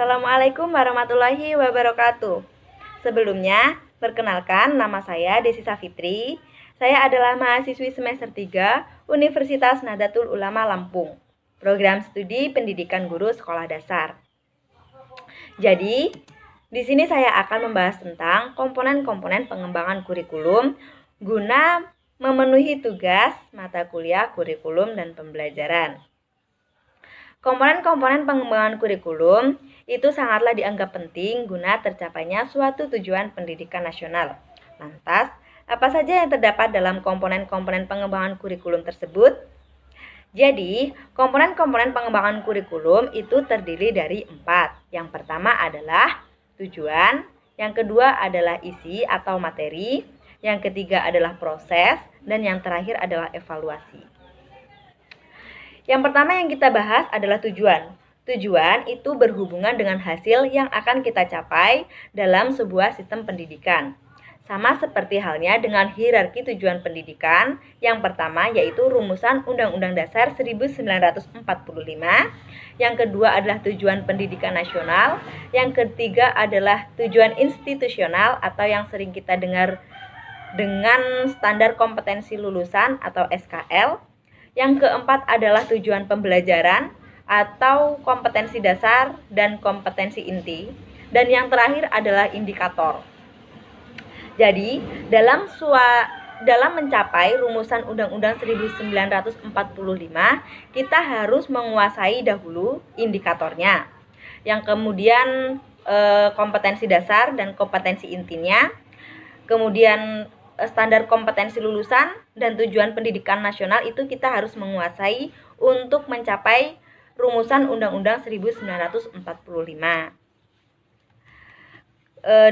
Assalamualaikum warahmatullahi wabarakatuh. Sebelumnya, perkenalkan nama saya Desi Safitri. Saya adalah mahasiswi semester 3 Universitas Nahdlatul Ulama Lampung, program studi pendidikan guru sekolah dasar. Jadi, di sini saya akan membahas tentang komponen-komponen pengembangan kurikulum guna memenuhi tugas mata kuliah kurikulum dan pembelajaran. Komponen-komponen pengembangan kurikulum itu sangatlah dianggap penting guna tercapainya suatu tujuan pendidikan nasional. Lantas, apa saja yang terdapat dalam komponen-komponen pengembangan kurikulum tersebut? Jadi, komponen-komponen pengembangan kurikulum itu terdiri dari 4. Yang pertama adalah tujuan, yang kedua adalah isi atau materi, yang ketiga adalah proses, dan yang terakhir adalah evaluasi. Yang pertama yang kita bahas adalah tujuan. Tujuan itu berhubungan dengan hasil yang akan kita capai dalam sebuah sistem pendidikan. Sama seperti halnya dengan hierarki tujuan pendidikan, yang pertama yaitu rumusan Undang-Undang Dasar 1945, yang kedua adalah tujuan pendidikan nasional, yang ketiga adalah tujuan institusional atau yang sering kita dengar dengan standar kompetensi lulusan atau SKL, yang keempat adalah tujuan pembelajaran atau kompetensi dasar dan kompetensi inti, dan yang terakhir adalah indikator. Jadi, dalam mencapai rumusan Undang-Undang 1945, kita harus menguasai dahulu indikatornya, yang kemudian kompetensi dasar dan kompetensi intinya, kemudian standar kompetensi lulusan dan tujuan pendidikan nasional itu kita harus menguasai untuk mencapai rumusan Undang-Undang 1945.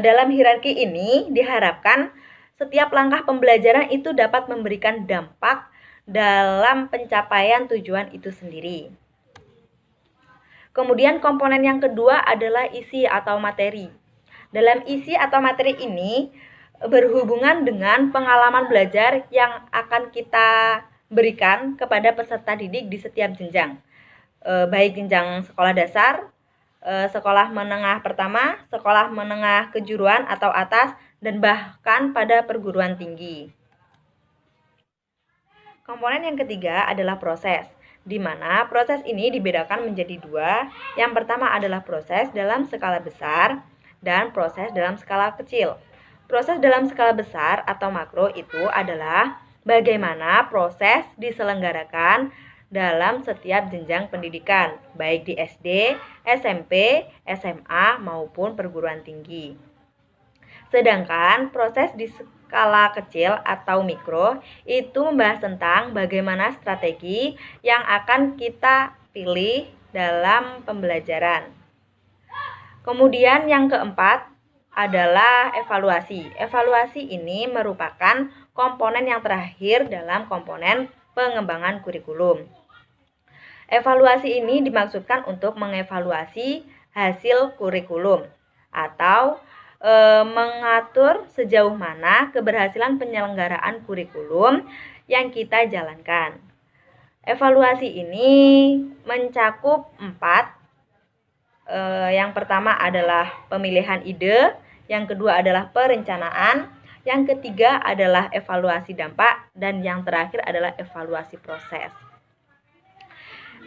Dalam hierarki ini diharapkan setiap langkah pembelajaran itu dapat memberikan dampak dalam pencapaian tujuan itu sendiri. Kemudian komponen yang kedua adalah isi atau materi. Dalam isi atau materi ini berhubungan dengan pengalaman belajar yang akan kita berikan kepada peserta didik di setiap jenjang, baik jenjang sekolah dasar, sekolah menengah pertama, sekolah menengah kejuruan atau atas, dan bahkan pada perguruan tinggi. Komponen yang ketiga adalah proses, di mana proses ini dibedakan menjadi 2. Yang pertama adalah proses dalam skala besar dan proses dalam skala kecil. Proses dalam skala besar atau makro itu adalah bagaimana proses diselenggarakan dalam setiap jenjang pendidikan, baik di SD, SMP, SMA, maupun perguruan tinggi. Sedangkan proses di skala kecil atau mikro itu membahas tentang bagaimana strategi yang akan kita pilih dalam pembelajaran. Kemudian yang keempat adalah evaluasi. Evaluasi ini merupakan komponen yang terakhir dalam komponen pengembangan kurikulum. Evaluasi ini dimaksudkan untuk mengevaluasi hasil kurikulum atau mengatur sejauh mana keberhasilan penyelenggaraan kurikulum yang kita jalankan. Evaluasi ini mencakup 4. Yang pertama adalah pemilihan ide, yang kedua adalah perencanaan, yang ketiga adalah evaluasi dampak, dan yang terakhir adalah evaluasi proses.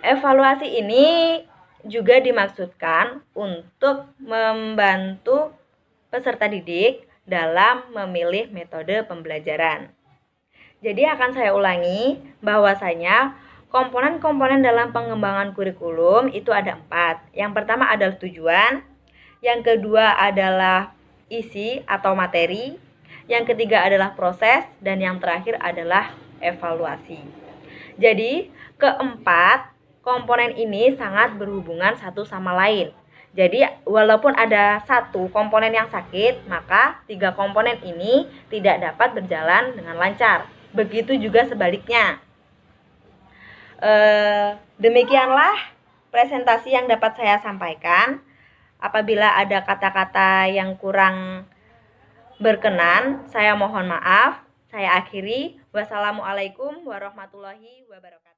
Evaluasi ini juga dimaksudkan untuk membantu peserta didik dalam memilih metode pembelajaran. Jadi akan saya ulangi bahwasanya komponen-komponen dalam pengembangan kurikulum itu ada 4. Yang pertama adalah tujuan, yang kedua adalah isi atau materi, yang ketiga adalah proses, dan yang terakhir adalah evaluasi. Jadi, keempat komponen ini sangat berhubungan satu sama lain. Jadi, walaupun ada satu komponen yang sakit, maka 3 komponen ini tidak dapat berjalan dengan lancar. Begitu juga sebaliknya. Demikianlah presentasi yang dapat saya sampaikan. Apabila ada kata-kata yang kurang berkenan, saya mohon maaf. Saya akhiri. Wassalamualaikum warahmatullahi wabarakatuh.